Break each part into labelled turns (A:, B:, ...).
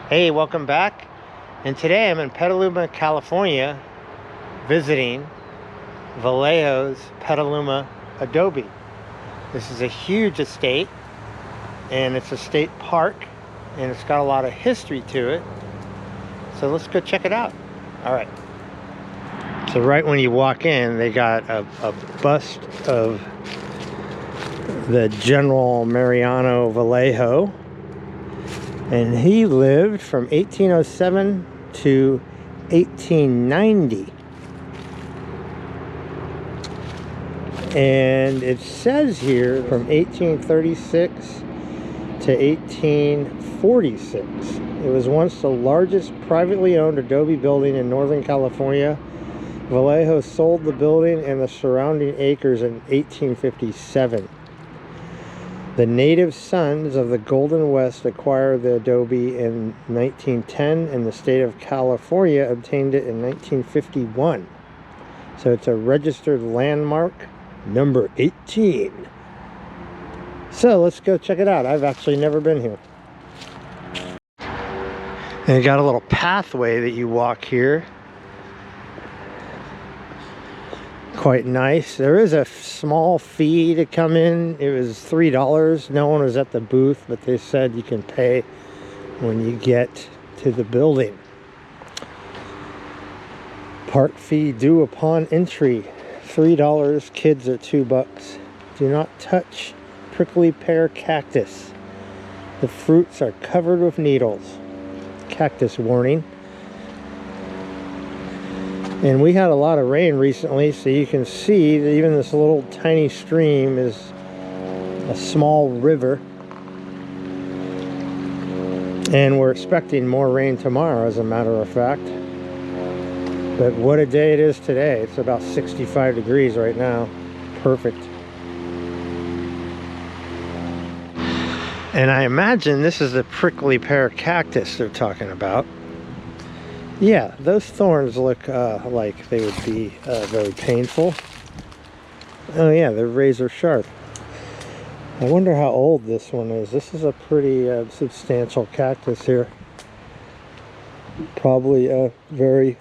A: Hey, welcome back. And today I'm in Petaluma, California, visiting Vallejo's Petaluma Adobe. This is a huge estate, and it's a state park, and it's got a lot of history to it. So let's go check it out. All right. So right when you walk in, they got a bust of the General Mariano Vallejo. And he lived from 1807 to 1890. And it says here from 1836 to 1846. It was once the largest privately owned adobe building in Northern California. Vallejo sold the building and the surrounding acres in 1857. The native sons of the Golden West acquired the adobe in 1910, and the state of California obtained it in 1951. So it's a registered landmark, number 18. So let's go check it out. I've actually never been here. And you got a little pathway that you walk here. Quite nice. There is a small fee to come in. It was $3. No one was at the booth, but they said you can pay when you get to the building. Park fee due upon entry, $3. Kids are $2. Do not touch prickly pear cactus. The fruits are covered with needles. Cactus warning. And we had a lot of rain recently, so you can see that even this little tiny stream is a small river. And we're expecting more rain tomorrow, as a matter of fact. But what a day it is today. It's about 65 degrees right now. Perfect. And I imagine this is the prickly pear cactus they're talking about. Yeah, those thorns look like they would be very painful. Oh yeah, they're razor sharp. I wonder how old this one is. This is a pretty substantial cactus here. Probably very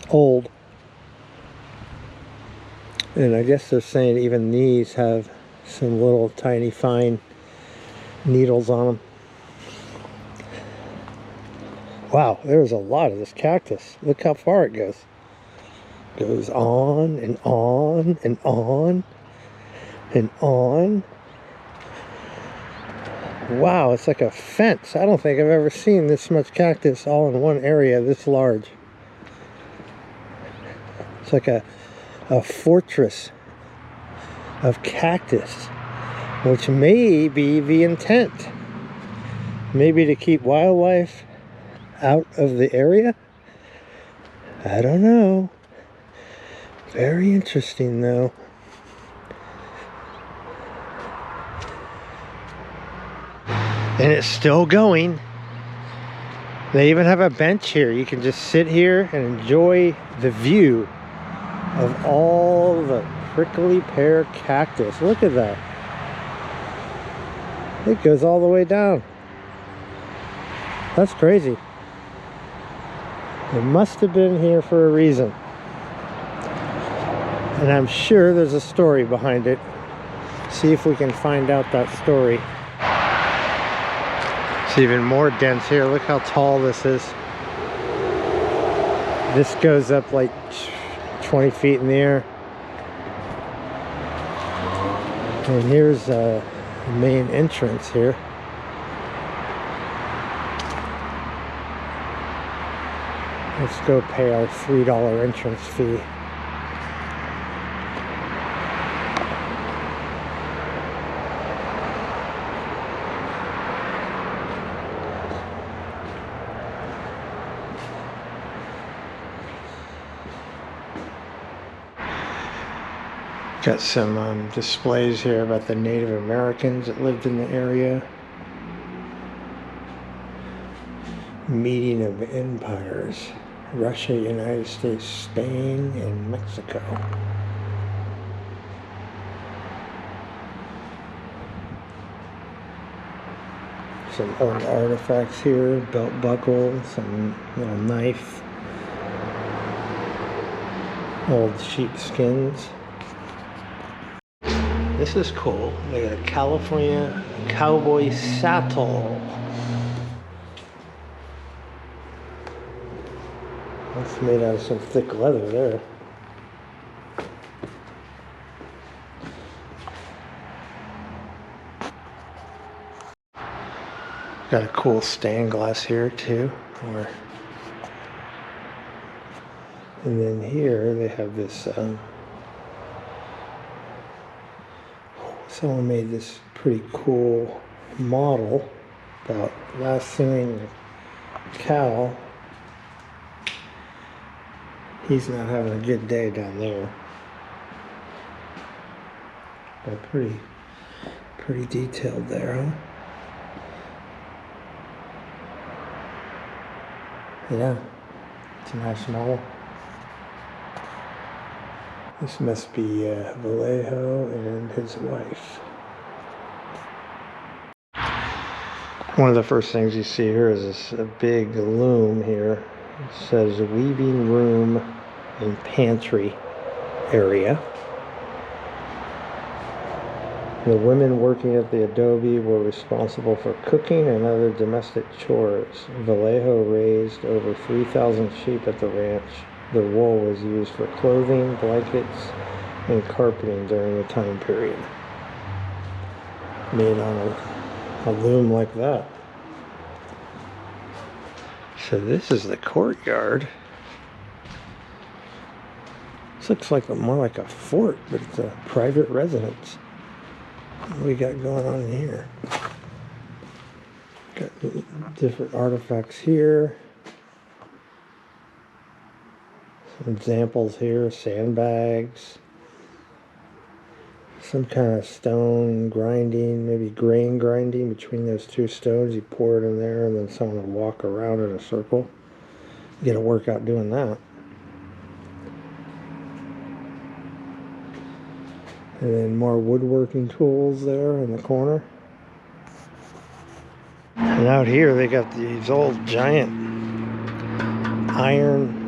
A: old. And I guess they're saying even these have some little tiny fine needles on them. Wow, there's a lot of this cactus. Look how far it goes. Goes on and on and on and on. Wow, it's like a fence. I don't think I've ever seen this much cactus all in one area this large. It's like a fortress of cactus, which may be the intent. Maybe to keep wildlife out of the area. I don't know. Very interesting though. And it's still going. They even have a bench here. You can just sit here and enjoy the view of all the prickly pear cactus. Look at that. It goes all the way down. That's crazy. It must have been here for a reason. And I'm sure there's a story behind it. See if we can find out that story. It's even more dense here. Look how tall this is. This goes up like 20 feet in the air. And here's the main entrance here. Let's go pay our $3 entrance fee. Got some displays here about the Native Americans that lived in the area. Meeting of empires. Russia, United States, Spain, and Mexico. Some old artifacts here, belt buckle, some little knife, old sheep skins. This is cool. They got a California cowboy saddle. That's made out of some thick leather there. Got a cool stained glass here too. And then here they have this, someone made this pretty cool model about lassoing a cow. He's not having a good day down there. But pretty detailed there, huh? Yeah, it's a nice model. This must be Vallejo and his wife. One of the first things you see here is this big loom here. It says weaving room and pantry area. The women working at the Adobe were responsible for cooking and other domestic chores. Vallejo raised over 3,000 sheep at the ranch. The wool was used for clothing, blankets, and carpeting during the time period. Made on a loom like that. So this is the courtyard. This looks like more like a fort, but it's a private residence. What do we got going on in here? Got different artifacts here. Some examples here, sandbags. Some kind of stone grinding, maybe grain grinding between those two stones. You pour it in there and then someone will walk around in a circle. Get a workout doing that. And then more woodworking tools there in the corner. And out here they got these old giant iron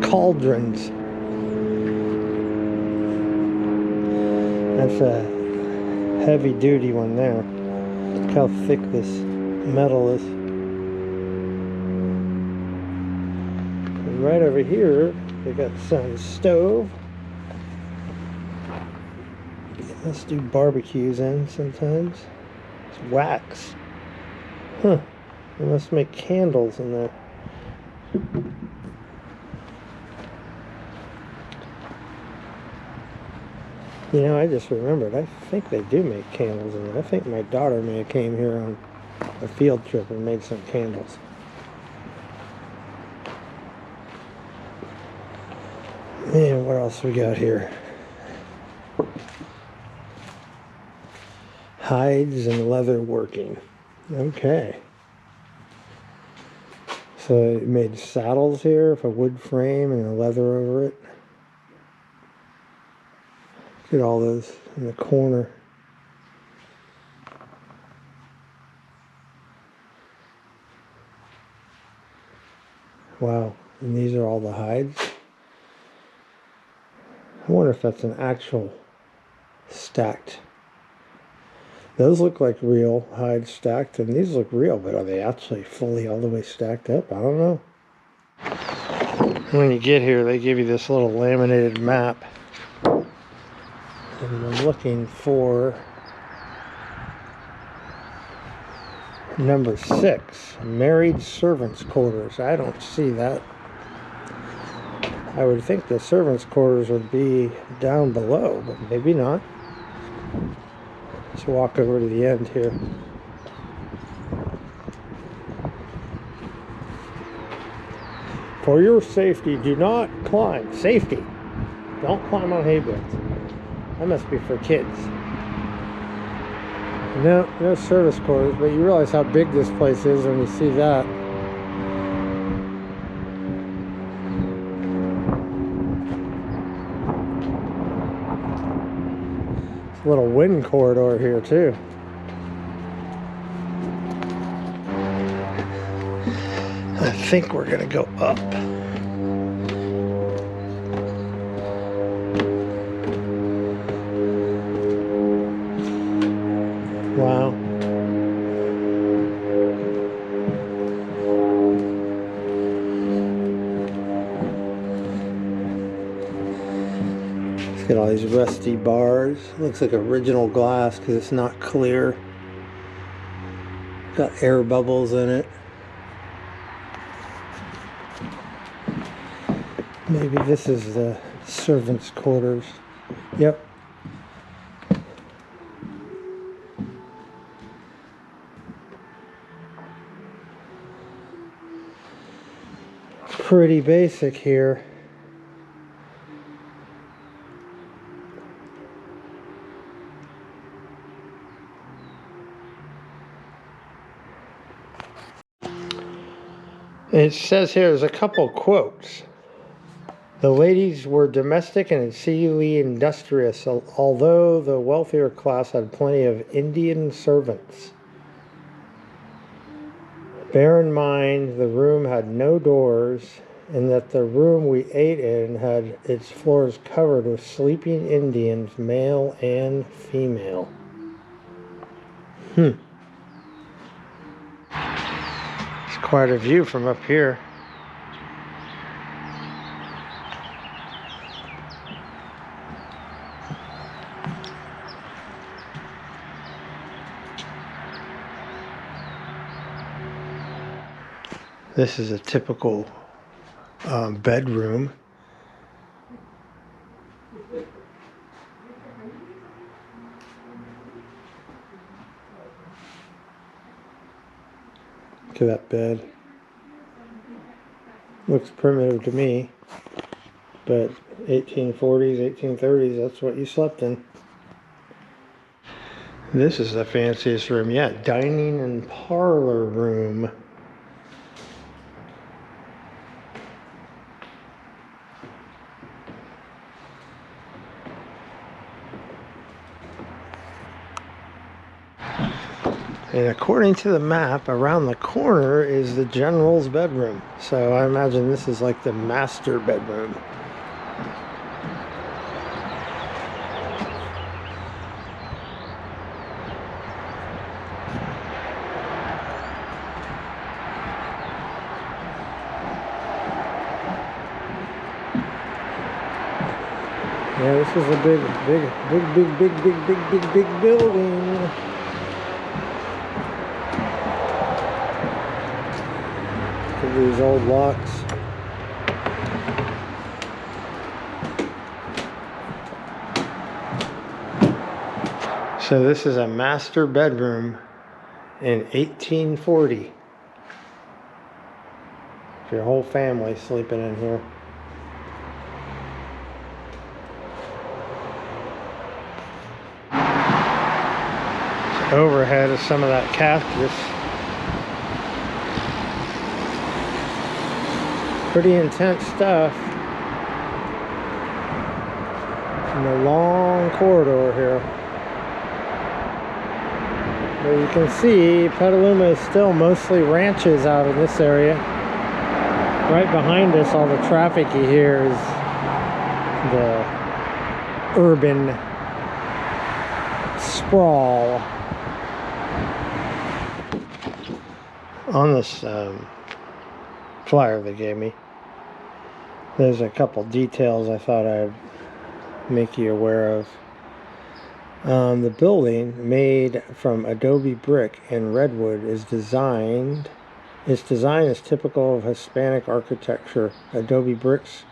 A: cauldrons. That's a heavy duty one there. Look how thick this metal is. And right over here they got some stove. Let's do barbecues in sometimes. It's wax. Huh. They must make candles in there. You know, I just remembered. I think they do make candles in there. I think my daughter may have came here on a field trip and made some candles. Man, what else we got here? Hides and leather working. Okay. So it made saddles here with a wood frame and a leather over it. Look at all those in the corner. Wow. And these are all the hides. I wonder if that's an actual stacked. Those look like real hides stacked, and these look real, but are they actually fully all the way stacked up? I don't know. When you get here, they give you this little laminated map. And I'm looking for number 6, married servants' quarters. I don't see that. I would think the servants' quarters would be down below, but maybe not. Let's walk over to the end here. For your safety, do not climb. Safety. Don't climb on hay beds. That must be for kids. No service quarters, but you realize how big this place is when you see that. It's a little wind corridor here too. I think we're gonna go up. Wow. Let's get all these rusty bars. Looks like original glass because it's not clear. Got air bubbles in it. Maybe this is the servants' quarters. Yep. Pretty basic here. It says here there's a couple quotes. The ladies were domestic and exceedingly industrious, although the wealthier class had plenty of Indian servants. Bear in mind the room had no doors, and that the room we ate in had its floors covered with sleeping Indians, male and female. It's quite a view from up here. This is a typical bedroom. Look at that bed. Looks primitive to me, but 1840s, 1830s, that's what you slept in. This is the fanciest room yet. Dining and parlor room. And according to the map, around the corner is the general's bedroom. So I imagine this is like the master bedroom. Yeah, this is a big building. These old locks. So this is a master bedroom in 1840. Your whole family sleeping in here. Overhead is some of that cactus. Pretty intense stuff. And a long corridor here. But you can see Petaluma is still mostly ranches out in this area. Right behind us, all the traffic you hear is the urban sprawl. On this flyer they gave me, there's a couple details I thought I'd make you aware of. The building, made from adobe brick and redwood, its design is typical of Hispanic architecture. Adobe bricks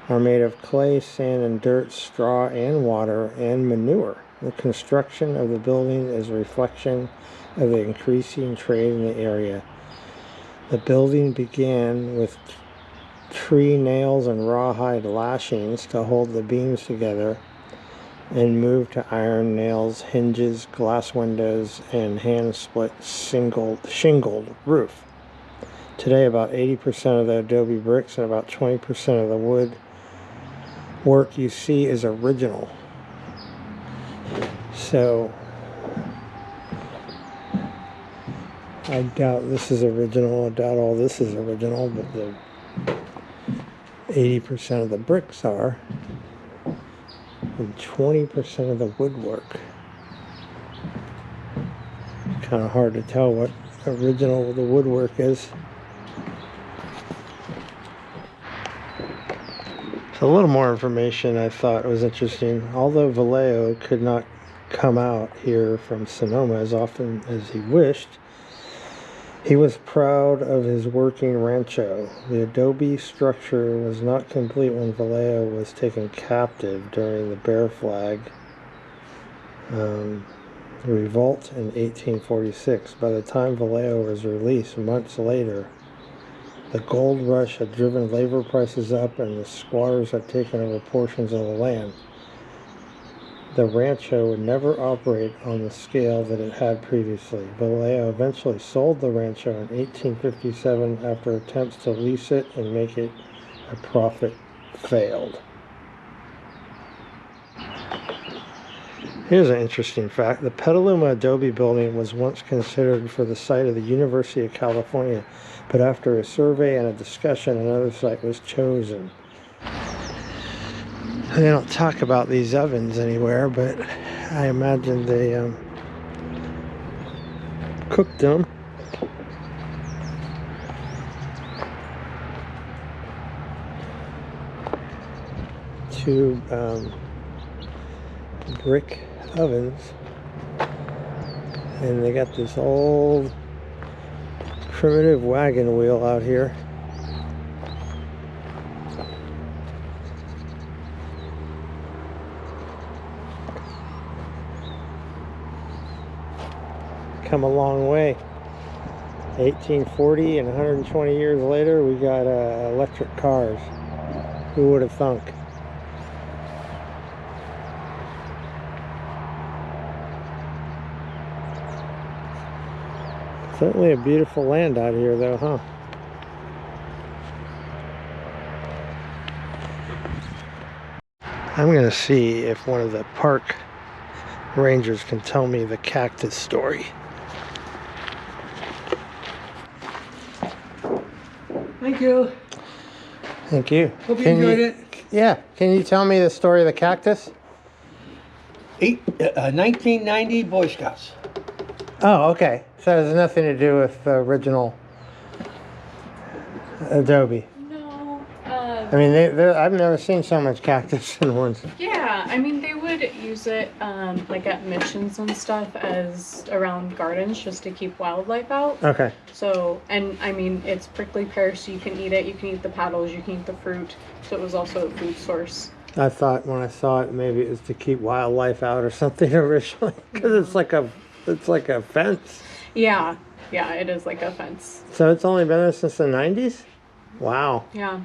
A: are made of clay, sand, and dirt, straw, and water, and manure. The construction of the building is a reflection of the increasing trade in the area. The building began with tree nails and rawhide lashings to hold the beams together, and moved to iron nails, hinges, glass windows, and hand-split shingled roof. Today, about 80% of the adobe bricks and about 20% of the wood work you see is original. So I doubt this is original. I doubt all this is original, but the 80% of the bricks are, and 20% of the woodwork. Kind of hard to tell what original the woodwork is. So a little more information I thought was interesting. Although Vallejo could not come out here from Sonoma as often as he wished, he was proud of his working rancho. The adobe structure was not complete when Vallejo was taken captive during the Bear Flag revolt in 1846. By the time Vallejo was released months later, the gold rush had driven labor prices up and the squatters had taken over portions of the land. The rancho would never operate on the scale that it had previously. Vallejo eventually sold the rancho in 1857 after attempts to lease it and make it a profit failed. Here's an interesting fact. The Petaluma Adobe building was once considered for the site of the University of California, but after a survey and a discussion, another site was chosen. They don't talk about these ovens anywhere, but I imagine they cooked them. Two brick ovens, and they got this old primitive wagon wheel out here. Come a long way. 1840 and 120 years later, we got electric cars. Who would have thunk? Certainly a beautiful land out here though, huh? I'm gonna see if one of the park rangers can tell me the cactus story.
B: Thank you.
A: Thank you.
B: Hope you enjoyed it.
A: Yeah. Can you tell me the story of the cactus?
B: 1990 Boy Scouts.
A: Oh, okay. So it has nothing to do with the original Adobe.
C: No.
A: I mean, I've never seen so much cactus in ones.
C: Yeah, I mean, they would use it like at missions and stuff as around gardens just to keep wildlife out.
A: Okay.
C: So, and I mean, it's prickly pear, so you can eat it. You can eat the petals. You can eat the fruit. So it was also a food source.
A: I thought when I saw it, maybe it was to keep wildlife out or something originally, because it's like a fence.
C: Yeah, it is like a fence.
A: So it's only been there since the 90s? Wow.
C: Yeah.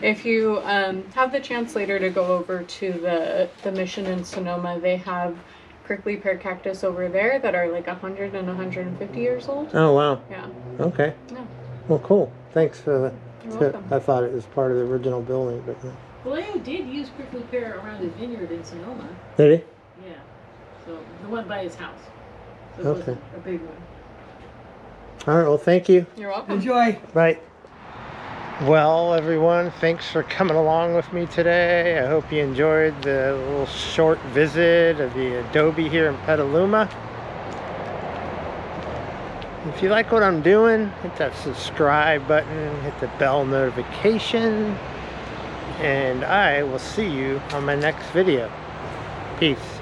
C: If you have the chance later to go over to the mission in Sonoma, they have prickly pear cactus over there that are like 100 and 150 years old.
A: Oh, wow.
C: Yeah.
A: Okay.
C: Yeah.
A: Well, cool. Thanks for the
C: You're
A: tip.
C: welcome.
A: I thought it was part of the original building, but
D: Vallejo did use prickly pear around his vineyard in Sonoma.
A: did he?
D: Yeah. So the one by his house. So it
A: Okay.
D: was a big one.
A: All right. Well, thank you.
C: You're welcome.
B: Enjoy.
A: Bye. Well, everyone, thanks for coming along with me today. I hope you enjoyed the little short visit of the Adobe here in Petaluma. If you like what I'm doing, hit that subscribe button, hit the bell notification, and I will see you on my next video. Peace.